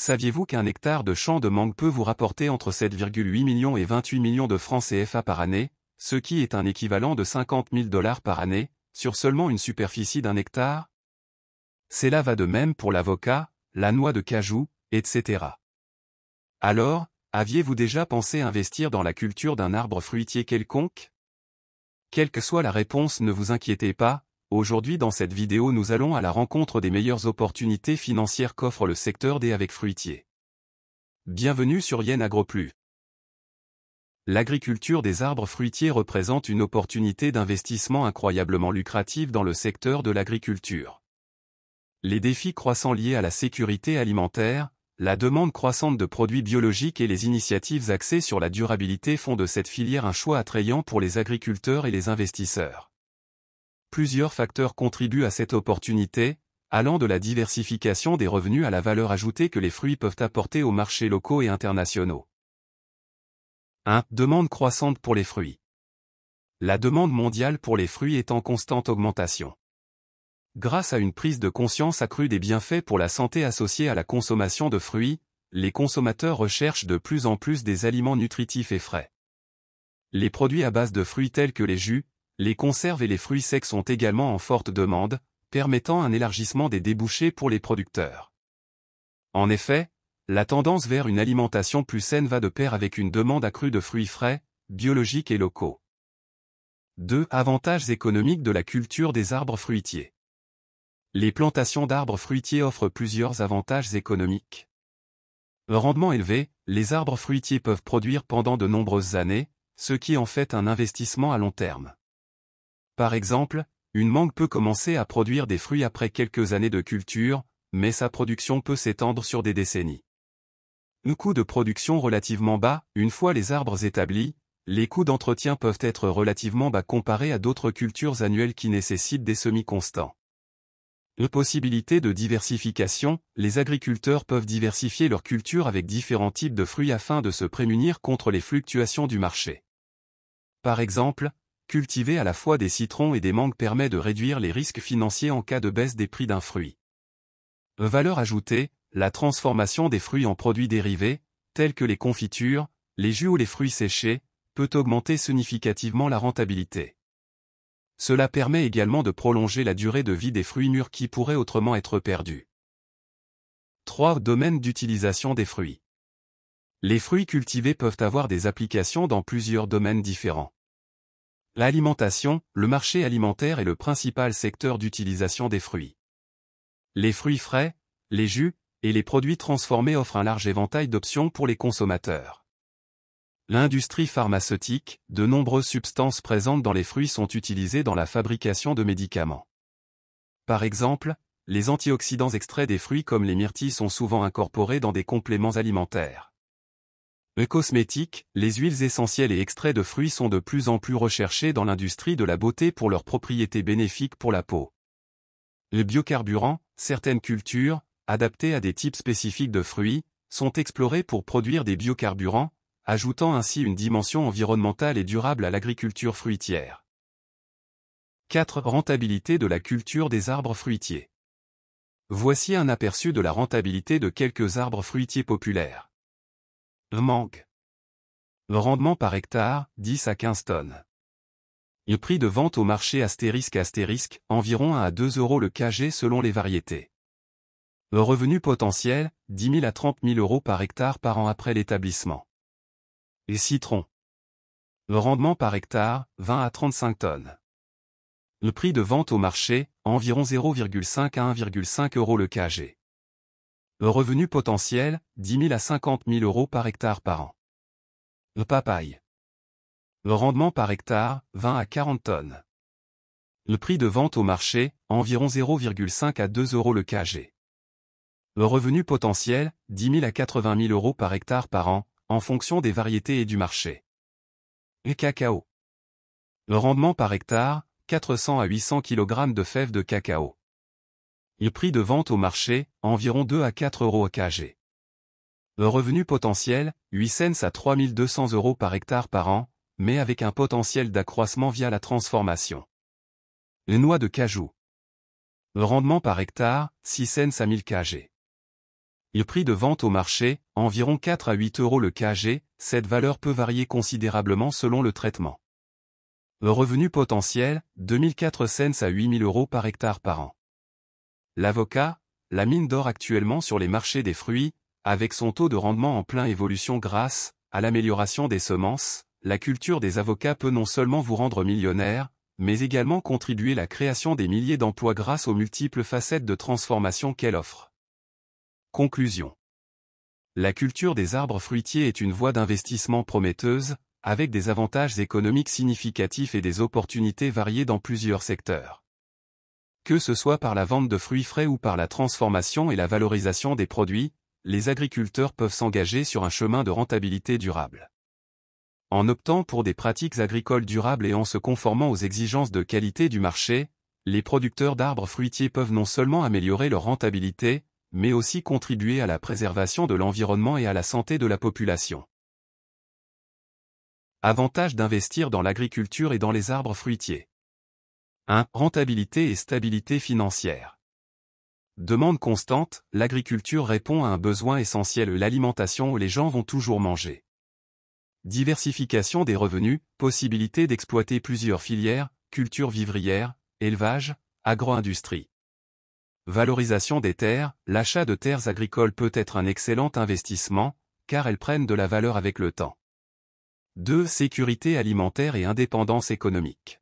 Saviez-vous qu'un hectare de champ de mangue peut vous rapporter entre 7,8 millions et 28 millions de francs CFA par année, ce qui est un équivalent de 50 000 $ par année, sur seulement une superficie d'un hectare? Cela va de même pour l'avocat, la noix de cajou, etc. Alors, aviez-vous déjà pensé investir dans la culture d'un arbre fruitier quelconque? Quelle que soit la réponse, ne vous inquiétez pas, aujourd'hui dans cette vidéo nous allons à la rencontre des meilleures opportunités financières qu'offre le secteur des avec fruitiers. Bienvenue sur Yen AgroPlus. L'agriculture des arbres fruitiers représente une opportunité d'investissement incroyablement lucrative dans le secteur de l'agriculture. Les défis croissants liés à la sécurité alimentaire, la demande croissante de produits biologiques et les initiatives axées sur la durabilité font de cette filière un choix attrayant pour les agriculteurs et les investisseurs. Plusieurs facteurs contribuent à cette opportunité, allant de la diversification des revenus à la valeur ajoutée que les fruits peuvent apporter aux marchés locaux et internationaux. 1. Demande croissante pour les fruits. La demande mondiale pour les fruits est en constante augmentation. Grâce à une prise de conscience accrue des bienfaits pour la santé associés à la consommation de fruits, les consommateurs recherchent de plus en plus des aliments nutritifs et frais. Les produits à base de fruits tels que les jus, les conserves et les fruits secs sont également en forte demande, permettant un élargissement des débouchés pour les producteurs. En effet, la tendance vers une alimentation plus saine va de pair avec une demande accrue de fruits frais, biologiques et locaux. 2. Avantages économiques de la culture des arbres fruitiers. Les plantations d'arbres fruitiers offrent plusieurs avantages économiques. Rendement élevé, les arbres fruitiers peuvent produire pendant de nombreuses années, ce qui en fait un investissement à long terme. Par exemple, une mangue peut commencer à produire des fruits après quelques années de culture, mais sa production peut s'étendre sur des décennies. Un coût de production relativement bas, une fois les arbres établis, les coûts d'entretien peuvent être relativement bas comparés à d'autres cultures annuelles qui nécessitent des semis constants. Possibilité de diversification, les agriculteurs peuvent diversifier leur culture avec différents types de fruits afin de se prémunir contre les fluctuations du marché. Par exemple, cultiver à la fois des citrons et des mangues permet de réduire les risques financiers en cas de baisse des prix d'un fruit. Valeur ajoutée, la transformation des fruits en produits dérivés, tels que les confitures, les jus ou les fruits séchés, peut augmenter significativement la rentabilité. Cela permet également de prolonger la durée de vie des fruits mûrs qui pourraient autrement être perdus. 3. Domaine d'utilisation des fruits. Les fruits cultivés peuvent avoir des applications dans plusieurs domaines différents. L'alimentation, le marché alimentaire est le principal secteur d'utilisation des fruits. Les fruits frais, les jus, et les produits transformés offrent un large éventail d'options pour les consommateurs. L'industrie pharmaceutique, de nombreuses substances présentes dans les fruits sont utilisées dans la fabrication de médicaments. Par exemple, les antioxydants extraits des fruits comme les myrtilles sont souvent incorporés dans des compléments alimentaires. Les cosmétiques, les huiles essentielles et extraits de fruits sont de plus en plus recherchés dans l'industrie de la beauté pour leurs propriétés bénéfiques pour la peau. Les biocarburants, certaines cultures, adaptées à des types spécifiques de fruits, sont explorées pour produire des biocarburants, ajoutant ainsi une dimension environnementale et durable à l'agriculture fruitière. 4. Rentabilité de la culture des arbres fruitiers. Voici un aperçu de la rentabilité de quelques arbres fruitiers populaires. Mangue. Le rendement par hectare, 10 à 15 tonnes. Le prix de vente au marché ***, environ 1 à 2 € le kg selon les variétés. Le revenu potentiel, 10 000 à 30 000 € par hectare par an après l'établissement. Les citrons. Le rendement par hectare, 20 à 35 tonnes. Le prix de vente au marché, environ 0,5 à 1,5 € le kg. Le revenu potentiel, 10 000 à 50 000 € par hectare par an. Le papaye. Le rendement par hectare, 20 à 40 tonnes. Le prix de vente au marché, environ 0,5 à 2 € le kg. Le revenu potentiel, 10 000 à 80 000 € par hectare par an, en fonction des variétés et du marché. Le cacao. Le rendement par hectare, 400 à 800 kg de fèves de cacao. Le prix de vente au marché, environ 2 à 4 € au kg. Le revenu potentiel, 8 cents à 3 200 € par hectare par an, mais avec un potentiel d'accroissement via la transformation. Les noix de cajou. Le rendement par hectare, 6 cents à 1000 kg. Le prix de vente au marché, environ 4 à 8 euros le kg, cette valeur peut varier considérablement selon le traitement. Le revenu potentiel, 2400 à 8000 euros par hectare par an. L'avocat, la mine d'or actuellement sur les marchés des fruits, avec son taux de rendement en pleine évolution grâce à l'amélioration des semences, la culture des avocats peut non seulement vous rendre millionnaire, mais également contribuer à la création des milliers d'emplois grâce aux multiples facettes de transformation qu'elle offre. Conclusion. La culture des arbres fruitiers est une voie d'investissement prometteuse, avec des avantages économiques significatifs et des opportunités variées dans plusieurs secteurs. Que ce soit par la vente de fruits frais ou par la transformation et la valorisation des produits, les agriculteurs peuvent s'engager sur un chemin de rentabilité durable. En optant pour des pratiques agricoles durables et en se conformant aux exigences de qualité du marché, les producteurs d'arbres fruitiers peuvent non seulement améliorer leur rentabilité, mais aussi contribuer à la préservation de l'environnement et à la santé de la population. Avantages d'investir dans l'agriculture et dans les arbres fruitiers. 1. Rentabilité et stabilité financière. Demande constante, l'agriculture répond à un besoin essentiel, l'alimentation où les gens vont toujours manger. Diversification des revenus, possibilité d'exploiter plusieurs filières, culture vivrière, élevage, agro-industrie. Valorisation des terres, l'achat de terres agricoles peut être un excellent investissement, car elles prennent de la valeur avec le temps. 2. Sécurité alimentaire et indépendance économique.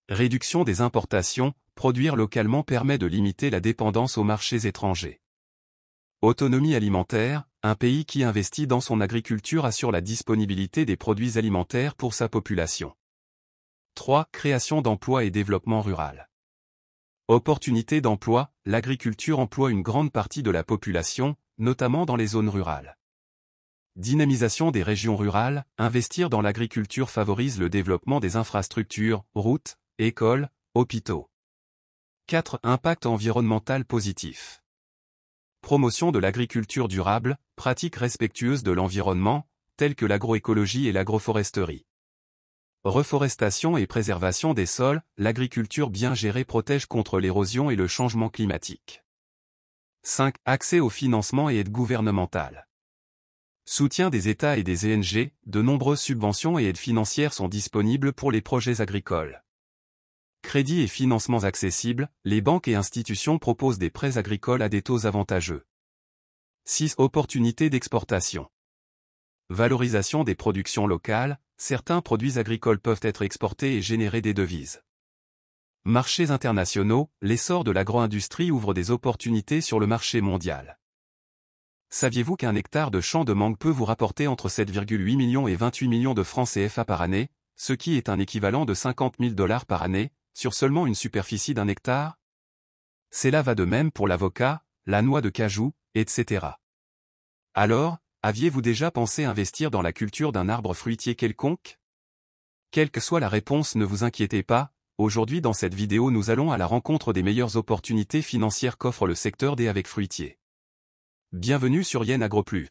Réduction des importations, produire localement permet de limiter la dépendance aux marchés étrangers. Autonomie alimentaire, un pays qui investit dans son agriculture assure la disponibilité des produits alimentaires pour sa population. 3. Création d'emplois et développement rural. Opportunités d'emploi, l'agriculture emploie une grande partie de la population, notamment dans les zones rurales. Dynamisation des régions rurales, investir dans l'agriculture favorise le développement des infrastructures, routes, écoles, hôpitaux. 4. Impact environnemental positif. Promotion de l'agriculture durable, pratiques respectueuses de l'environnement, telles que l'agroécologie et l'agroforesterie. Reforestation et préservation des sols, l'agriculture bien gérée protège contre l'érosion et le changement climatique. 5. Accès au financement et aide gouvernementale. Soutien des États et des ONG, de nombreuses subventions et aides financières sont disponibles pour les projets agricoles. Crédits et financements accessibles, les banques et institutions proposent des prêts agricoles à des taux avantageux. 6. Opportunités d'exportation. Valorisation des productions locales, certains produits agricoles peuvent être exportés et générer des devises. Marchés internationaux, l'essor de l'agro-industrie ouvre des opportunités sur le marché mondial. Saviez-vous qu'un hectare de champ de mangue peut vous rapporter entre 7,8 millions et 28 millions de francs CFA par année, ce qui est un équivalent de 50 000 $ par année, sur seulement une superficie d'1 hectare? Cela va de même pour l'avocat, la noix de cajou, etc. Alors, aviez-vous déjà pensé investir dans la culture d'un arbre fruitier quelconque? Quelle que soit la réponse, ne vous inquiétez pas, aujourd'hui dans cette vidéo nous allons à la rencontre des meilleures opportunités financières qu'offre le secteur des avec fruitiers. Bienvenue sur Yen AgroPlus.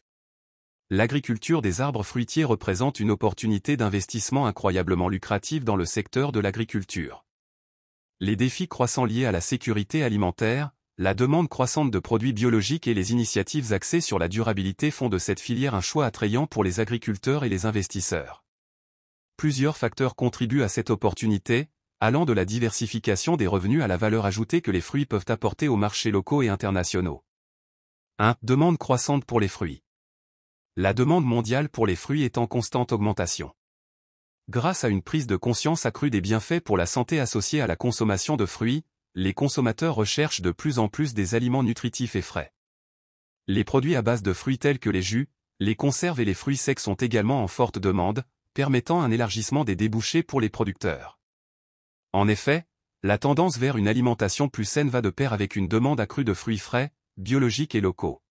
L'agriculture des arbres fruitiers représente une opportunité d'investissement incroyablement lucrative dans le secteur de l'agriculture. Les défis croissants liés à la sécurité alimentaire, la demande croissante de produits biologiques et les initiatives axées sur la durabilité font de cette filière un choix attrayant pour les agriculteurs et les investisseurs. Plusieurs facteurs contribuent à cette opportunité, allant de la diversification des revenus à la valeur ajoutée que les fruits peuvent apporter aux marchés locaux et internationaux. 1. Demande croissante pour les fruits. La demande mondiale pour les fruits est en constante augmentation. Grâce à une prise de conscience accrue des bienfaits pour la santé associés à la consommation de fruits, les consommateurs recherchent de plus en plus des aliments nutritifs et frais. Les produits à base de fruits tels que les jus, les conserves et les fruits secs sont également en forte demande, permettant un élargissement des débouchés pour les producteurs. En effet, la tendance vers une alimentation plus saine va de pair avec une demande accrue de fruits frais, biologiques et locaux.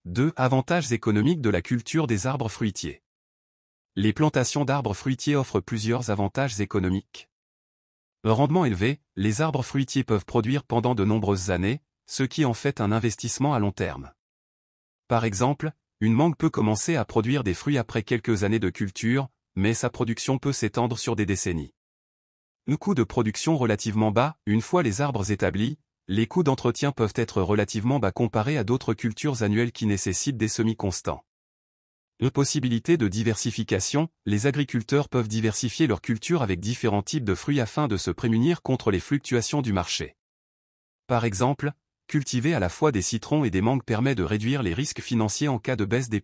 2. Avantages économiques de la culture des arbres fruitiers. Les plantations d'arbres fruitiers offrent plusieurs avantages économiques. Rendement élevé, les arbres fruitiers peuvent produire pendant de nombreuses années, ce qui en fait un investissement à long terme. Par exemple, une mangue peut commencer à produire des fruits après quelques années de culture, mais sa production peut s'étendre sur des décennies. Un coût de production relativement bas, une fois les arbres établis, Les coûts d'entretien peuvent être relativement bas comparés à d'autres cultures annuelles qui nécessitent des semis constants. Possibilité de diversification, les agriculteurs peuvent diversifier leur culture avec différents types de fruits afin de se prémunir contre les fluctuations du marché. Par exemple, cultiver à la fois des citrons et des mangues permet de réduire les risques financiers en cas de baisse des